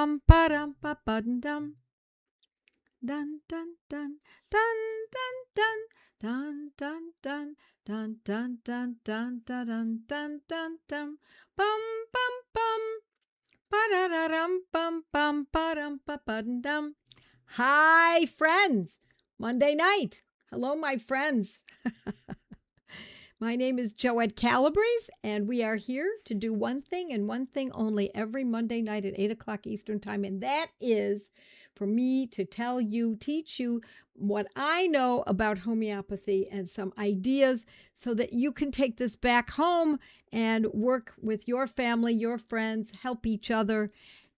pam param pa dum. Dun dun dun dun dun dun dun dun dun dun dun dun dun dun dun dun dun bum bum bum ba-da-da-dum bum bum ba-dum ba-ba-dum. Hi friends, Monday night. Hello my friends. My name is Joette Calabrese, and we are here to do one thing and one thing only every Monday night at 8 o'clock Eastern Time, and that is for me to tell you, teach you what I know about homeopathy and some ideas so that you can take this back home and work with your family, your friends, help each other,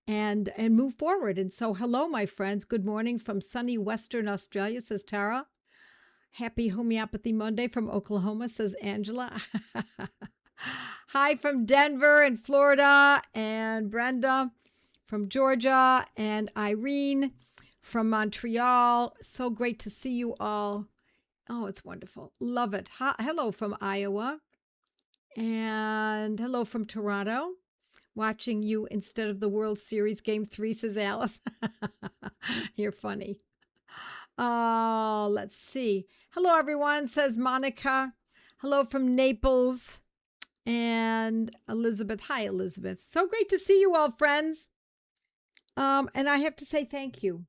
and move forward. And so, hello, my friends. Good morning from sunny Western Australia, says Tara. Happy Homeopathy Monday from Oklahoma, says Angela. Hi from Denver and Florida, and Brenda from Georgia, and Irene from Montreal. So great to see you all. Oh, it's wonderful. Love it. Hello from Iowa, and hello from Toronto. Watching you instead of the World Series Game 3, says Alice. You're funny. Let's see. Hello, everyone, says Monica. Hello from Naples. And Elizabeth. Hi, Elizabeth. So great to see you all, friends. And I have to say thank you.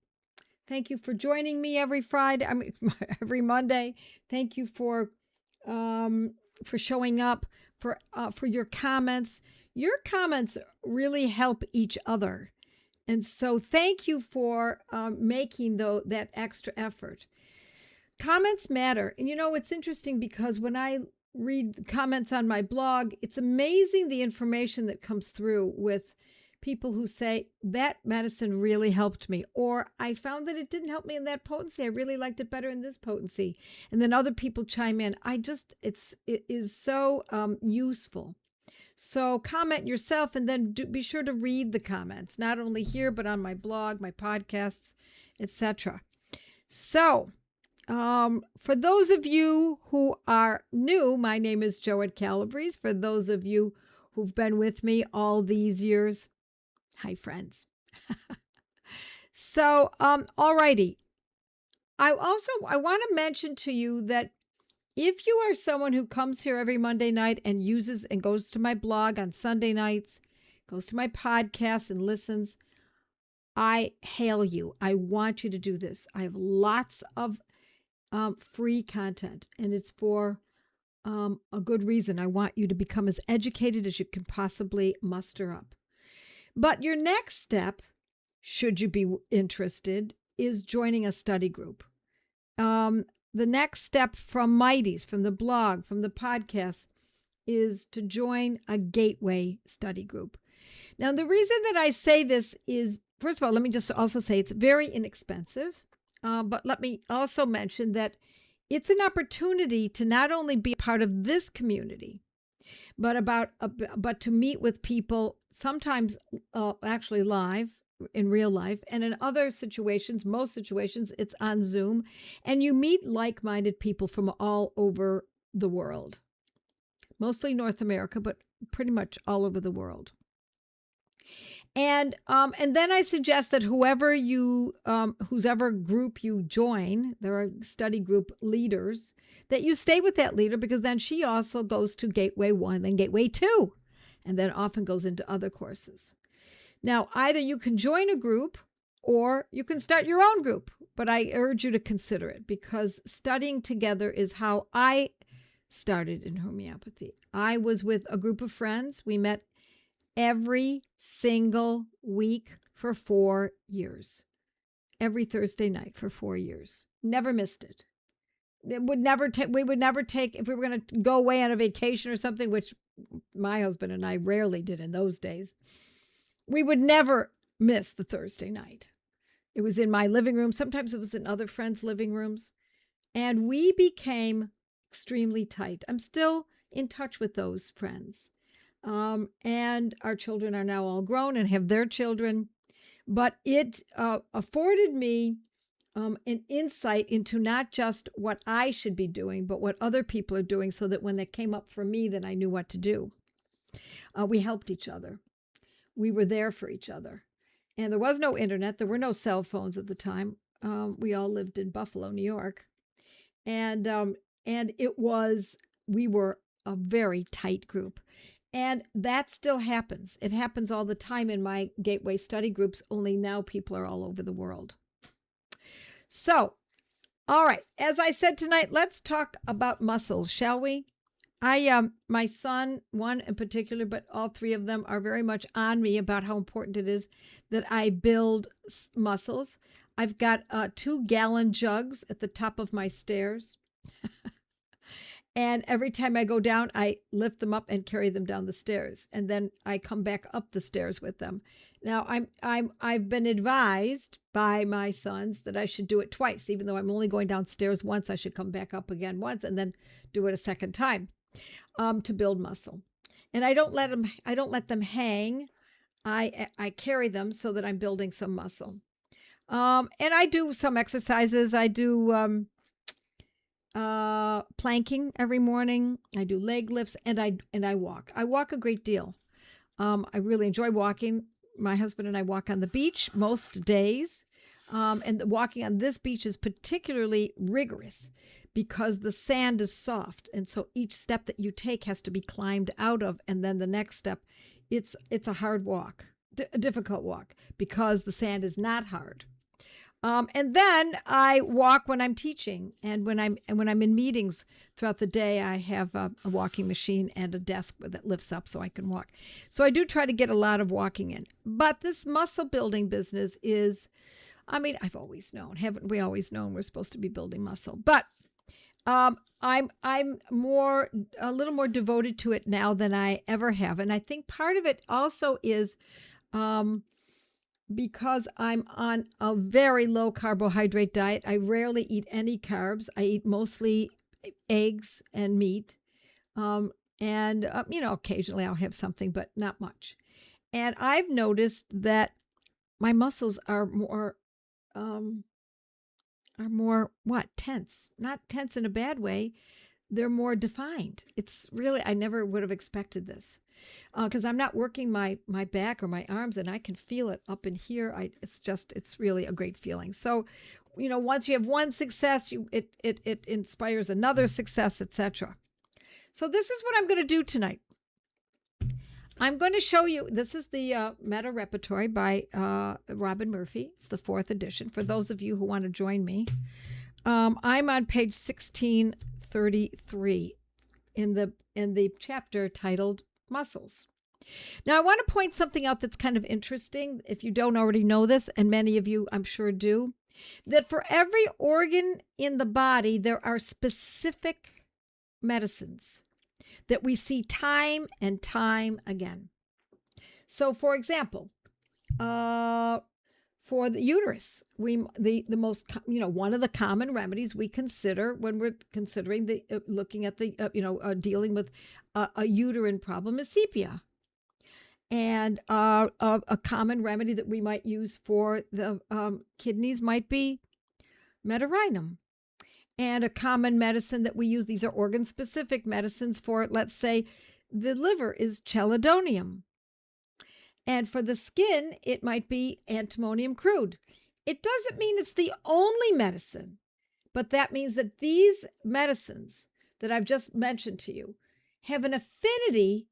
Thank you for joining me every Friday. Every Monday. Thank you for showing up, for your comments. Your comments really help each other. And so thank you for making that extra effort. Comments matter. And it's interesting because when I read comments on my blog, it's amazing the information that comes through with people who say, that medicine really helped me. Or I found that it didn't help me in that potency. I really liked it better in this potency. And then other people chime in. It is so useful. So comment yourself and then be sure to read the comments, not only here, but on my blog, my podcasts, etc. So for those of you who are new, my name is Joette Calabrese. For those of you who've been with me all these years, hi, friends. So, alrighty. I want to mention to you that if you are someone who comes here every Monday night and uses and goes to my blog on Sunday nights, goes to my podcast and listens, I hail you. I want you to do this. I have lots of free content, and it's for a good reason. I want you to become as educated as you can possibly muster up. But your next step, should you be interested, is joining a study group. The next step from Mighties, from the blog, from the podcast, is to join a gateway study group. Now, the reason that I say this is, first of all, let me just also say it's very inexpensive. But let me also mention that it's an opportunity to not only be part of this community, but to meet with people, sometimes actually live, in real life, and in other situations, most situations, it's on Zoom, and you meet like-minded people from all over the world, mostly North America, but pretty much all over the world. And then I suggest that whose ever group you join, there are study group leaders, that you stay with that leader, because then she also goes to Gateway 1, then Gateway 2, and then often goes into other courses. Now, either you can join a group or you can start your own group, but I urge you to consider it, because studying together is how I started in homeopathy. I was with a group of friends. We met every single week for 4 years, every Thursday night for 4 years. Never missed it. We would never take, if we were going to go away on a vacation or something, which my husband and I rarely did in those days, we would never miss the Thursday night. It was in my living room. Sometimes it was in other friends' living rooms. And we became extremely tight. I'm still in touch with those friends. And our children are now all grown and have their children. But it afforded me an insight into not just what I should be doing, but what other people are doing, so that when they came up for me, then I knew what to do. We helped each other. We were there for each other. And there was no internet. There were no cell phones at the time. We all lived in Buffalo, New York. And we were a very tight group. And that still happens. It happens all the time in my Gateway study groups, only now people are all over the world. So, all right, as I said tonight, let's talk about muscles, shall we? My son, one in particular, but all three of them are very much on me about how important it is that I build muscles. I've got 2-gallon jugs at the top of my stairs. And every time I go down, I lift them up and carry them down the stairs. And then I come back up the stairs with them. Now, I've been advised by my sons that I should do it twice. Even though I'm only going downstairs once, I should come back up again once and then do it a second time to build muscle. And I don't let them hang. I carry them so that I'm building some muscle. And I do some exercises. I do planking every morning. I do leg lifts, and I walk. I walk a great deal. I really enjoy walking. My husband and I walk on the beach most days. And the walking on this beach is particularly rigorous because the sand is soft. And so each step that you take has to be climbed out of. And then the next step, it's a hard walk, a difficult walk, because the sand is not hard. And then I walk when I'm teaching, and when I'm in meetings throughout the day, I have a walking machine and a desk that lifts up so I can walk. So I do try to get a lot of walking in. But this muscle building business is, I've always known, haven't we always known we're supposed to be building muscle? But I'm a little more devoted to it now than I ever have, and I think part of it also is because I'm on a very low carbohydrate diet. I rarely eat any carbs. I eat mostly eggs and meat. Occasionally I'll have something, but not much. And I've noticed that my muscles are more tense. Not tense in a bad way. They're more defined. It's really, I never would have expected this. Because I'm not working my back or my arms, and I can feel it up in here. It's really a great feeling. So, once you have one success, it inspires another success, etc. So this is what I'm going to do tonight. I'm going to show you, this is the Meta Repertory by Robin Murphy. It's the 4th edition for those of you who want to join me. I'm on page 1633 in the chapter titled Muscles. Now, I want to point something out that's kind of interesting, if you don't already know this, and many of you I'm sure do, that for every organ in the body, there are specific medicines that we see time and time again. So, for example, for the uterus, the most one of the common remedies we consider when we're considering looking at dealing with a uterine problem is sepia, and a common remedy that we might use for the kidneys might be medarinum, and a common medicine that we use, these are organ-specific medicines for, let's say, the liver, is chelidonium. And for the skin, it might be antimonium crude. It doesn't mean it's the only medicine, but that means that these medicines that I've just mentioned to you have an affinity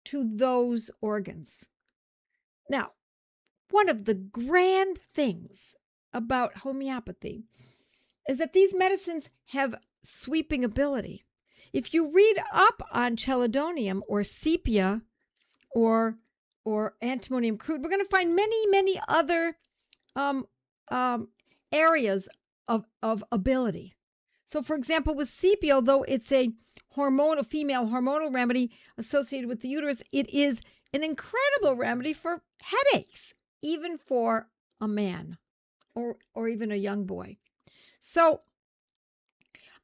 to those organs. Now, one of the grand things about homeopathy is that these medicines have sweeping ability. If you read up on chelidonium or sepia or antimonium crude, we're going to find many, many other areas of ability. So, for example, with sepia, although it's a female hormonal remedy associated with the uterus, it is an incredible remedy for headaches, even for a man or even a young boy. So,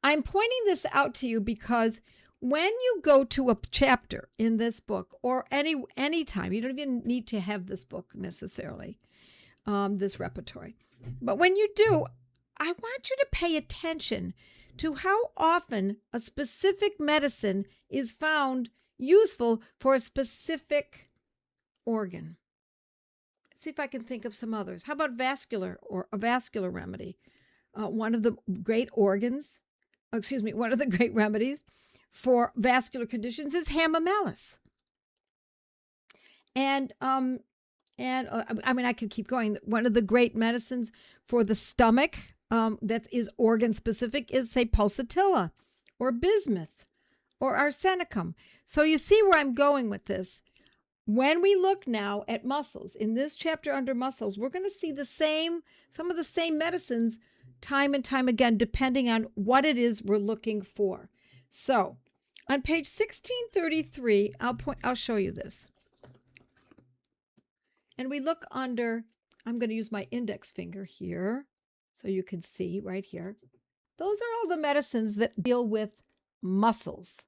I'm pointing this out to you because when you go to a chapter in this book, or any time, you don't even need to have this book necessarily, this repertory. But when you do, I want you to pay attention to how often a specific medicine is found useful for a specific organ. see if I can think of some others. How about vascular or a vascular remedy? One of the great organs, one of the great remedies for vascular conditions is hamamelis. And I mean, I could keep going. One of the great medicines for the stomach that is organ specific is, say, pulsatilla or bismuth or arsenicum. So you see where I'm going with this. When we look now at muscles, in this chapter under muscles, we're going to see some of the same medicines time and time again, depending on what it is we're looking for. So on page 1633, I'll show you this. And we look under, I'm going to use my index finger here so you can see right here. Those are all the medicines that deal with muscles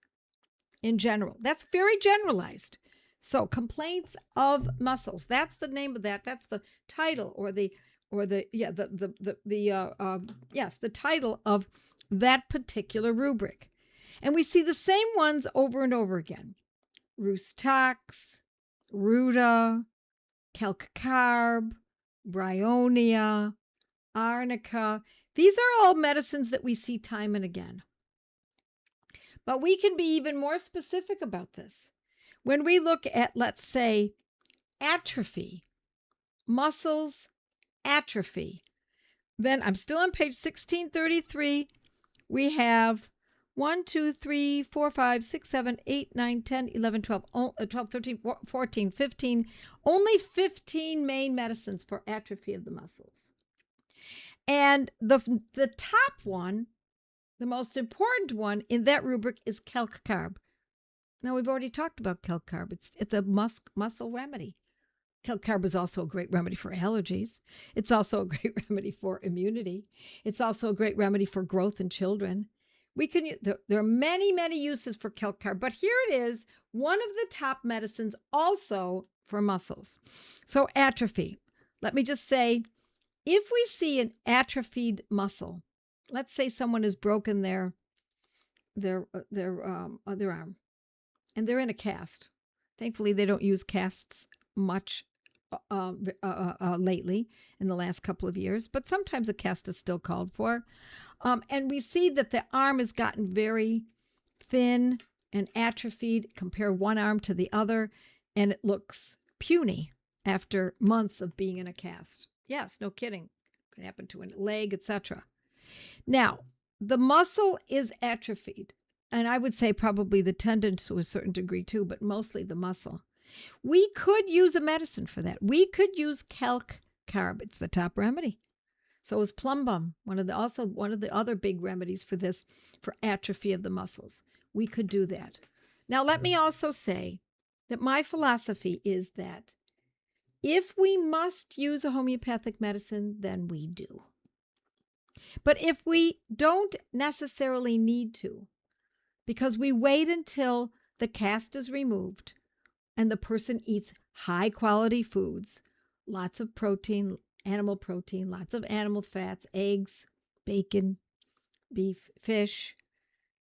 in general. That's very generalized. So complaints of muscles. That's the name of that. That's the title the title of that particular rubric. And we see the same ones over and over again. Rhus-Tox, Ruta, calc-carb, bryonia, arnica. These are all medicines that we see time and again. But we can be even more specific about this. When we look at, let's say, atrophy, muscles atrophy, then I'm still on page 1633. We have 1, 2, 3, 4, 5, 6, 7, 8, 9, 10, 11, 12, 13, 14, 15, only 15 main medicines for atrophy of the muscles. And the top one, the most important one in that rubric is calc-carb. Now, we've already talked about calc-carb. It's a muscle remedy. Calc-carb is also a great remedy for allergies. It's also a great remedy for immunity. It's also a great remedy for growth in children. There are many, many uses for calc-carb, but here it is, one of the top medicines also for muscles. So atrophy. Let me just say, if we see an atrophied muscle, let's say someone has broken their arm, and they're in a cast. Thankfully, they don't use casts much lately in the last couple of years, but sometimes a cast is still called for. And we see that the arm has gotten very thin and atrophied. Compare one arm to the other, and it looks puny after months of being in a cast. Yes, no kidding. Could happen to a leg, etc. Now, the muscle is atrophied, and I would say probably the tendon to a certain degree too, but mostly the muscle. We could use a medicine for that. We could use calc-carb. It's the top remedy. So is plumbum, one of the other big remedies for this, for atrophy of the muscles. We could do that. Now, let me also say that my philosophy is that if we must use a homeopathic medicine, then we do. But if we don't necessarily need to, because we wait until the cast is removed and the person eats high-quality foods, lots of protein, animal protein, lots of animal fats, eggs, bacon, beef, fish,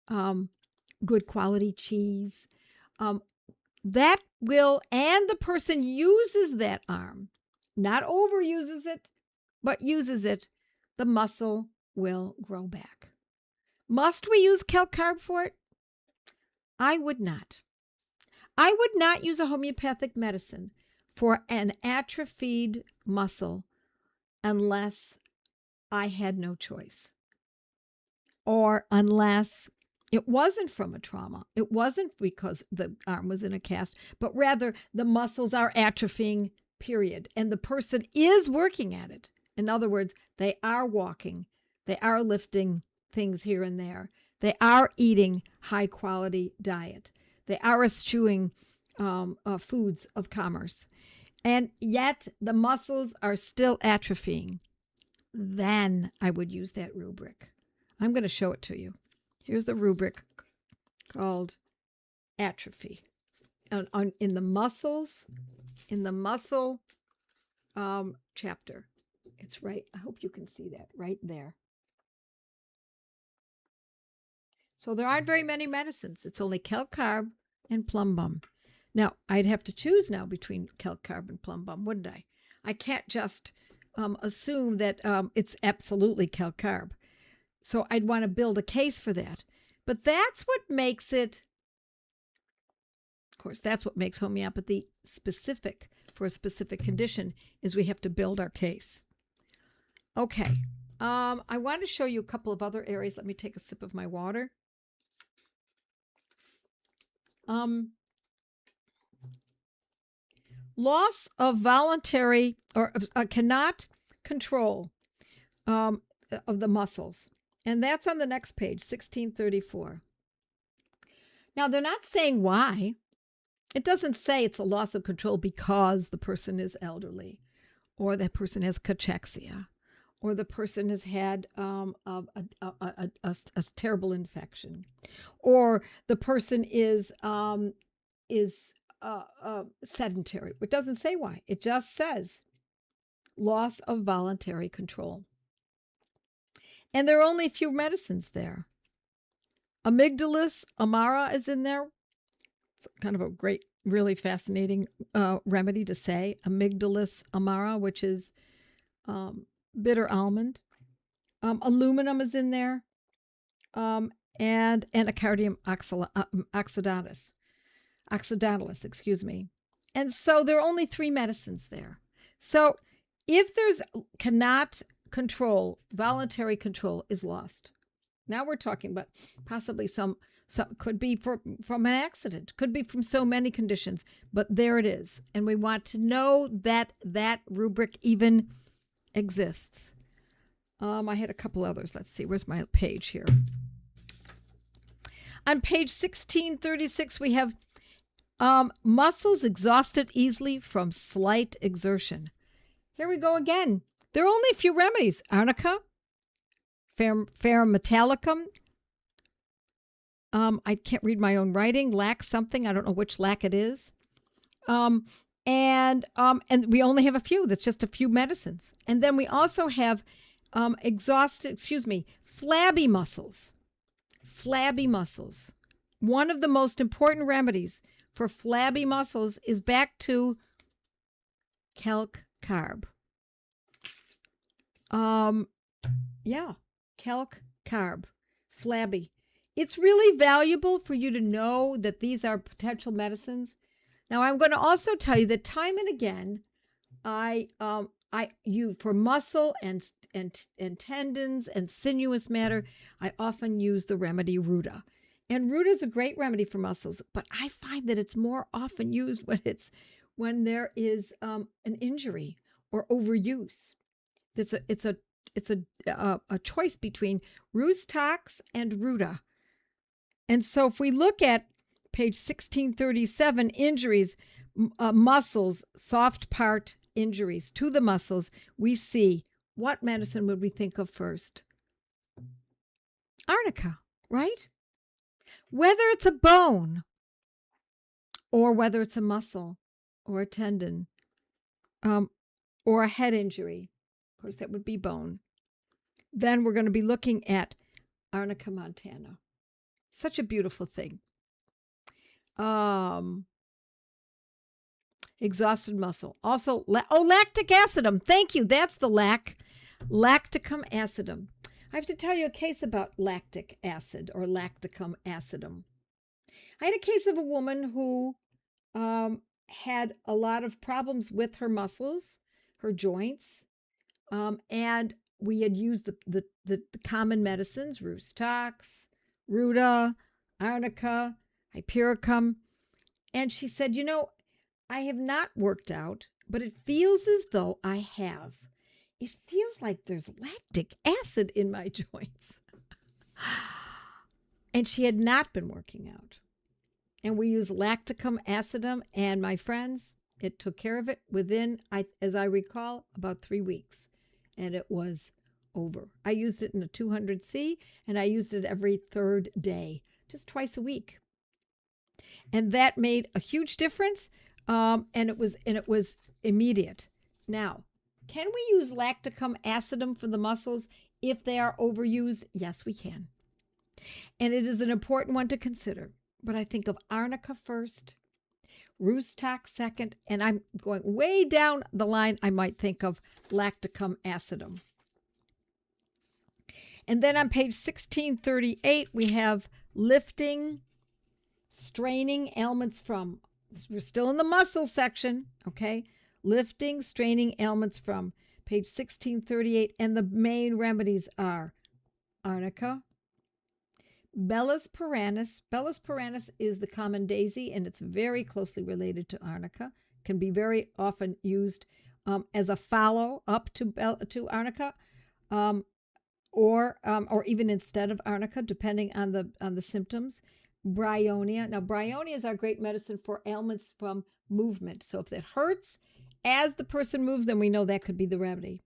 good quality cheese, that will, and the person uses that arm, not overuses it, but uses it, the muscle will grow back. Must we use calc-carb for it? I would not. I would not use a homeopathic medicine for an atrophied muscle unless I had no choice, or unless it wasn't from a trauma. It wasn't because the arm was in a cast, but rather the muscles are atrophying, period. And the person is working at it. In other words, they are walking. They are lifting things here and there. They are eating high-quality diet. They are eschewing foods of commerce. And yet the muscles are still atrophying. Then I would use that rubric. I'm going to show it to you. Here's the rubric called atrophy. In the muscle chapter. It's right, I hope you can see that, right there. So there aren't very many medicines. It's only calc-carb and plumbum. Now, I'd have to choose now between calc-carb and plumbum, wouldn't I? I can't just assume that it's absolutely calcarb. So I'd want to build a case for that. But that's what makes it, of course, that's what makes homeopathy specific for a specific condition, is we have to build our case. Okay. I want to show you a couple of other areas. Let me take a sip of my water. Loss of voluntary or cannot control of the muscles. And that's on the next page, 1634. Now, they're not saying why. It doesn't say it's a loss of control because the person is elderly, or that person has cachexia, or the person has had a terrible infection, or the person is sedentary. It doesn't say why. It just says loss of voluntary control. And there are only a few medicines there. Amygdalus amara is in there. It's kind of a great, really fascinating remedy to say. Amygdalus amara, which is bitter almond. Aluminum is in there. And Anacardium occidentalis, excuse me. And so there are only 3 medicines there. So if there's cannot control, voluntary control is lost. Now we're talking about possibly some could be from an accident, could be from so many conditions, but there it is. And we want to know that that rubric even exists. I had a couple others. Let's see, where's my page here? On page 1636, we have muscles exhausted easily from slight exertion. Here we go again. There are only a few remedies. Arnica, Ferrum metallicum. I can't read my own writing. Lac something. I don't know which lac it is. And we only have a few. That's just a few medicines. And then we also have flabby muscles. Flabby muscles. One of the most important remedies for flabby muscles is back to calcarb. Calcarb. Flabby. It's really valuable for you to know that these are potential medicines. Now, I'm going to also tell you that time and again, I for muscle and tendons and sinuous matter, I often use the remedy Ruta. And Ruta is a great remedy for muscles, but I find that it's more often used when there is an injury or overuse. It's a choice between Rus-Tox and Ruta. And so if we look at page 1637, injuries, muscles, soft part injuries to the muscles, we see, what medicine would we think of first? Arnica, right? Whether it's a bone or whether it's a muscle or a tendon or a head injury, of course, that would be bone, then we're going to be looking at Arnica montana. Such a beautiful thing. Exhausted muscle. Also, lactic acidum. Thank you. That's the lacticum acidum. I have to tell you a case about lactic acid or lacticum acidum. I had a case of a woman who had a lot of problems with her muscles, her joints, and we had used the common medicines, Rus-Tox, Ruta, Arnica, Hypericum. And she said, I have not worked out, but it feels as though I have. It feels like there's lactic acid in my joints. And she had not been working out. And we used lacticum acidum, and my friends, it took care of it within, as I recall, about 3 weeks. And it was over. I used it in a 200C, and I used it every 3rd day, just twice a week. And that made a huge difference, and it was immediate. Now, can we use lacticum acidum for the muscles if they are overused? Yes, we can. And it is an important one to consider. But I think of Arnica first. Roostock second, and I'm going way down the line. I might think of lacticum acidum. And then on page 1638, we have lifting, straining ailments from. We're still in the muscle section, okay? Lifting, straining ailments from page 1638. And the main remedies are arnica, Bellis perennis. Bellis perennis is the common daisy, and it's very closely related to arnica. Can be very often used as a follow-up to arnica, or even instead of arnica, depending on the symptoms. Bryonia. Now, bryonia is our great medicine for ailments from movement. So if it hurts as the person moves, then we know that could be the remedy.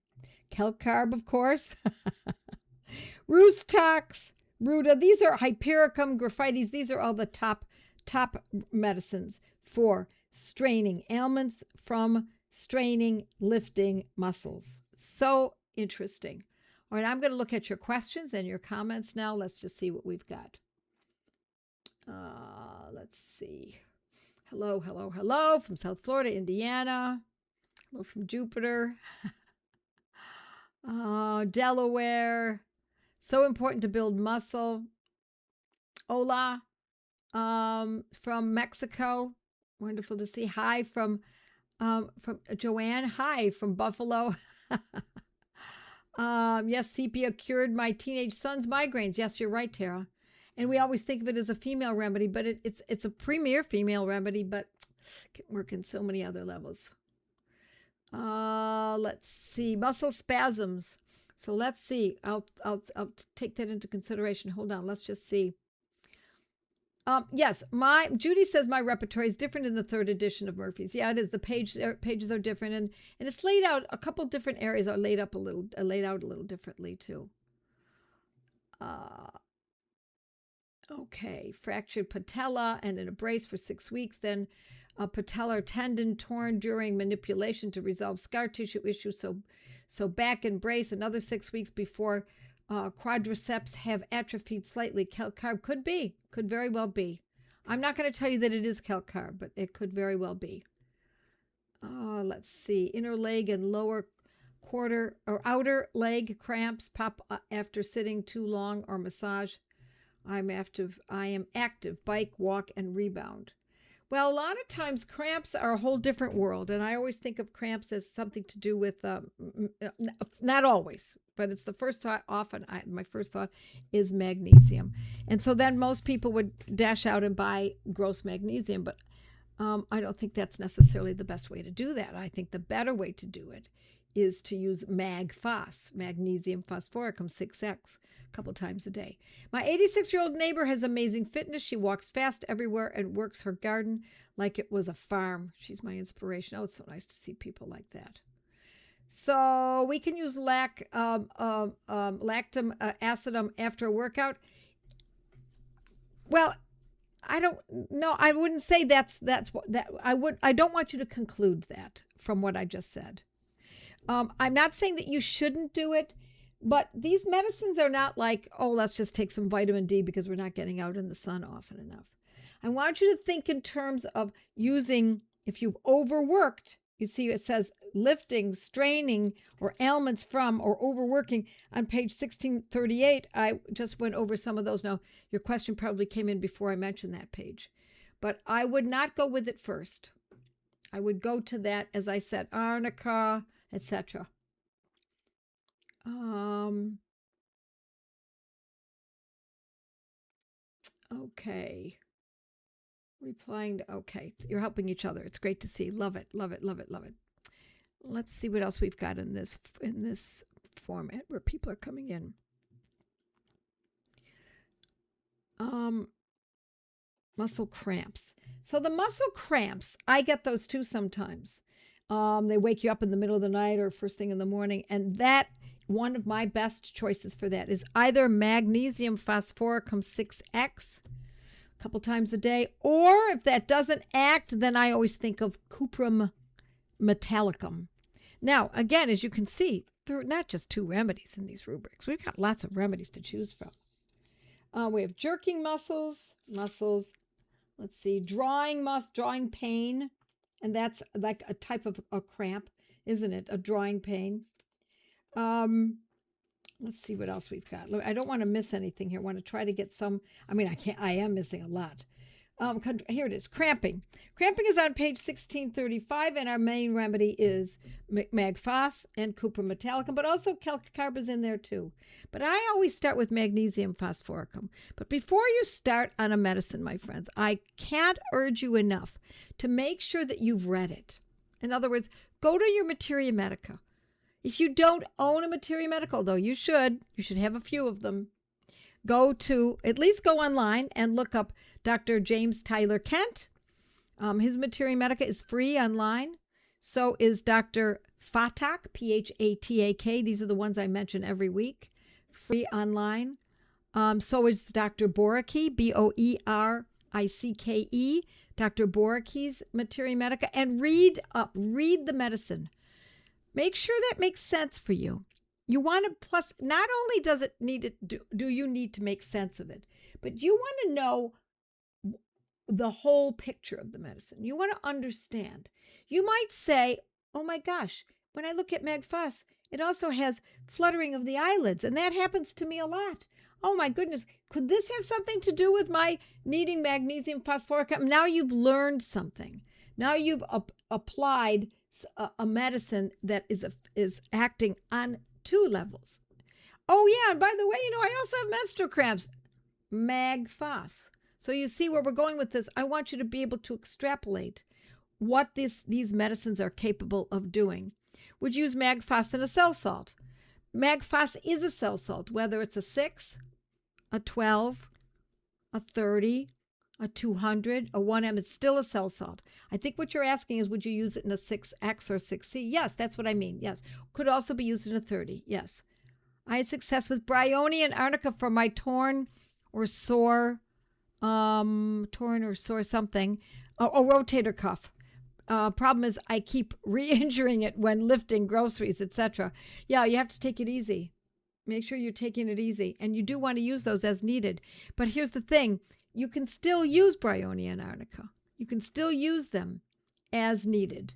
Kelp carb, of course. Roostox, Ruta. These are Hypericum, Graphites. These are all the top medicines for straining ailments from straining, lifting muscles. So interesting. All right, I'm going to look at your questions and your comments now. Let's just see what we've got. Let's see. Hello from South Florida, Indiana. Hello from Jupiter. Delaware. So important to build muscle. Hola from Mexico. Wonderful to see. Hi from Joanne. Hi from Buffalo. Yes, sepia cured my teenage son's migraines. Yes, you're right, Tara. And we always think of it as a female remedy, but it's a premier female remedy, but it can work in so many other levels. Let's see. Muscle spasms. So let's see. I'll take that into consideration. Hold on. Let's just see. Yes, Judy says my repertory is different in the 3rd edition of Murphy's. Yeah, it is. The pages are different, and it's laid out. A couple different areas are laid out a little differently too. Okay, fractured patella and in a brace for 6 weeks. Then a patellar tendon torn during manipulation to resolve scar tissue issues. So back and brace another 6 weeks before quadriceps have atrophied slightly. Kelp carb could very well be. I'm not going to tell you that it is kelp carb, but it could very well be. Let's see. Inner leg and lower quarter or outer leg cramps pop after sitting too long or massage. I am active, bike, walk, and rebound. Well, a lot of times cramps are a whole different world, and I always think of cramps as something to do with, not always, but it's the first thought. Often, my first thought is magnesium, and so then most people would dash out and buy gross magnesium, but I don't think that's necessarily the best way to do that. I think the better way to do it is to use MagPhos, magnesium phosphoricum 6X, a couple times a day. My 86-year-old neighbor has amazing fitness. She walks fast everywhere and works her garden like it was a farm. She's my inspiration. Oh, it's so nice to see people like that. So we can use lactum acidum after a workout. Well, I wouldn't say that's what that I don't want you to conclude that from what I just said. I'm not saying that you shouldn't do it, but these medicines are not like, oh, let's just take some vitamin D because we're not getting out in the sun often enough. I want you to think in terms of using, if you've overworked, you see it says lifting, straining, or ailments from, or overworking. On page 1638, I just went over some of those. Now, your question probably came in before I mentioned that page, but I would not go with it first. I would go to that, as I said, arnica, etc. Okay. Replying to, okay. You're helping each other. It's great to see. Love it, love it, love it, love it. Let's see what else we've got in this format where people are coming in. Muscle cramps. So the muscle cramps, I get those too sometimes. They wake you up in the middle of the night or first thing in the morning. And that, one of my best choices for that is either magnesium phosphoricum 6X a couple times a day, or if that doesn't act, then I always think of cuprum metallicum. Now, again, as you can see, there are not just 2 remedies in these rubrics. We've got lots of remedies to choose from. We have jerking muscles. let's see, drawing pain. And that's like a type of a cramp, isn't it? A drawing pain. Let's see what else we've got. Look, I don't want to miss anything here. I want to try to get some. I mean, I am missing a lot. Here it is, cramping. Cramping is on page 1635, and our main remedy is Magphos and Cuprum metallicum, but also calcicarb is in there too. But I always start with magnesium phosphoricum. But before you start on a medicine, my friends, I can't urge you enough to make sure that you've read it. In other words, go to your Materia Medica. If you don't own a Materia Medica, although you should have a few of them, at least go online and look up Dr. James Tyler Kent. His Materia Medica is free online. So is Dr. Phatak, Phatak. These are the ones I mention every week. Free online. So is Dr. Boricke, Boericke, Dr. Boricke's Materia Medica. And read the medicine. Make sure that makes sense for you. You want to, plus, not only does it do you need to make sense of it, but you want to know the whole picture of the medicine. You want to understand. You might say, oh my gosh, when I look at Magphos, it also has fluttering of the eyelids, and that happens to me a lot. Oh my goodness, could this have something to do with my needing magnesium phosphoricum? Now you've learned something. Now you've applied a medicine that is acting on 2 levels. Oh yeah, and by the way, I also have menstrual cramps. Magphos. So you see where we're going with this. I want you to be able to extrapolate what these medicines are capable of doing. Would use Magphos in a cell salt. Magphos is a cell salt, whether it's a 6, a 12, a 30, a 200, a 1M, it's still a cell salt. I think what you're asking is, would you use it in a 6X or 6C? Yes, that's what I mean. Yes. Could also be used in a 30. Yes. I had success with Bryony and Arnica for my torn or sore something, or rotator cuff. Problem is I keep re-injuring it when lifting groceries, etc. Yeah, you have to take it easy. Make sure you're taking it easy. And you do want to use those as needed. But here's the thing. You can still use Bryony and Arnica. You can still use them as needed.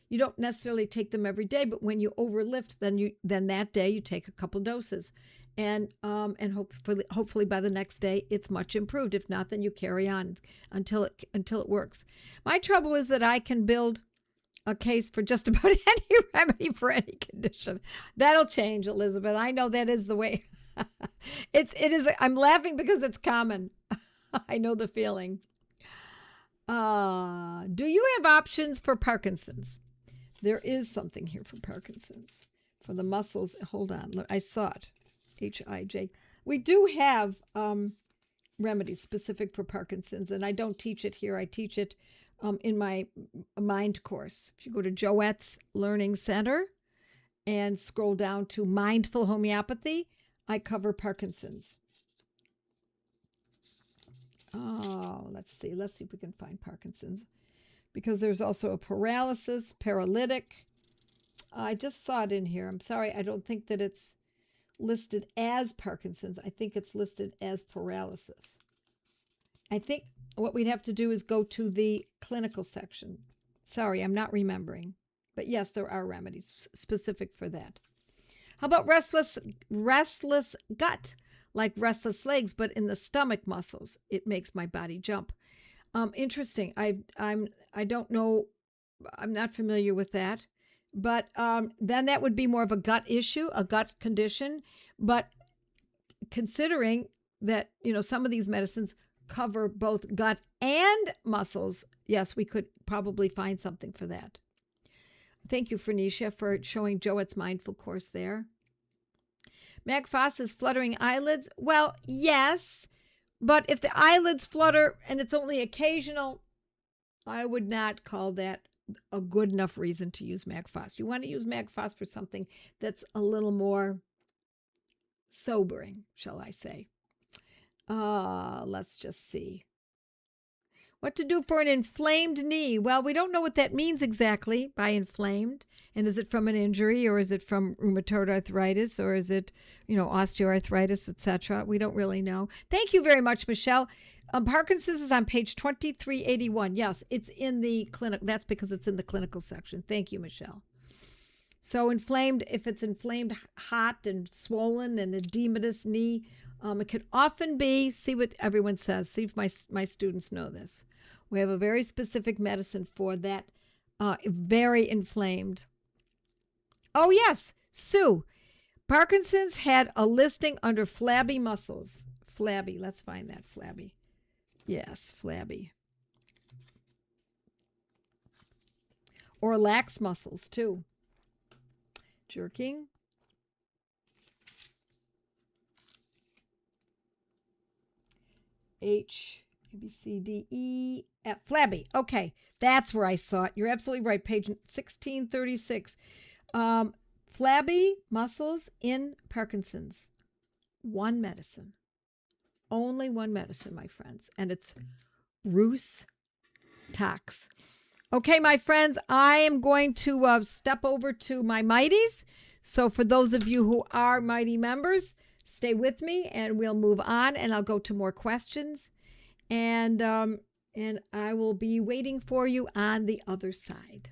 You don't necessarily take them every day, but when you overlift, then that day you take a couple doses. And hopefully by the next day it's much improved. If not, then you carry on until it works. My trouble is that I can build a case for just about any remedy for any condition. That'll change, Elizabeth. I know that is the way. It is. I'm laughing because it's common. I know the feeling. Do you have options for Parkinson's? There is something here for Parkinson's. For the muscles. Hold on. Look, I saw it. Hij. We do have remedies specific for Parkinson's, and I don't teach it here. I teach it in my mind course. If you go to Joette's Learning Center and scroll down to Mindful Homeopathy, I cover Parkinson's. Oh, let's see if we can find Parkinson's, because there's also a paralytic. I just saw it in here. I'm sorry, I don't think that it's listed as Parkinson's. I think it's listed as paralysis. I think what we'd have to do is go to the clinical section. Sorry, I'm not remembering. But yes, there are remedies specific for that. How about restless gut? Like restless legs, but in the stomach muscles, it makes my body jump. Interesting. I don't know. I'm not familiar with that. But then that would be more of a gut issue, a gut condition. But considering that, some of these medicines cover both gut and muscles, yes, we could probably find something for that. Thank you, Fernicia, for showing Joette's mindful course there. Magphos is fluttering eyelids. Well, yes, but if the eyelids flutter and it's only occasional, I would not call that a good enough reason to use Magphos. You want to use Magphos for something that's a little more sobering, shall I say. Let's just see. What to do for an inflamed knee? Well, we don't know what that means exactly by inflamed. And is it from an injury, or is it from rheumatoid arthritis, or is it, osteoarthritis, etc.? We don't really know. Thank you very much, Michelle. Parkinson's is on page 2381. Yes, it's in the clinic. That's because it's in the clinical section. Thank you, Michelle. So inflamed, if it's inflamed, hot and swollen and edematous knee, it can often be, see what everyone says, see if my students know this. We have a very specific medicine for that very inflamed. Oh, yes, Sue. Parkinson's had a listing under flabby muscles. Flabby, let's find that, flabby. Yes, flabby. Or lax muscles, too. Jerking. H, A, B, C, D, E, F. Flabby. Okay, that's where I saw it. You're absolutely right. Page 1636. Flabby muscles in Parkinson's. One medicine. Only one medicine, my friends. And it's Rhus Tox. Okay, my friends, I am going to step over to my Mighties. So for those of you who are Mighty members, stay with me and we'll move on, and I'll go to more questions. And I will be waiting for you on the other side.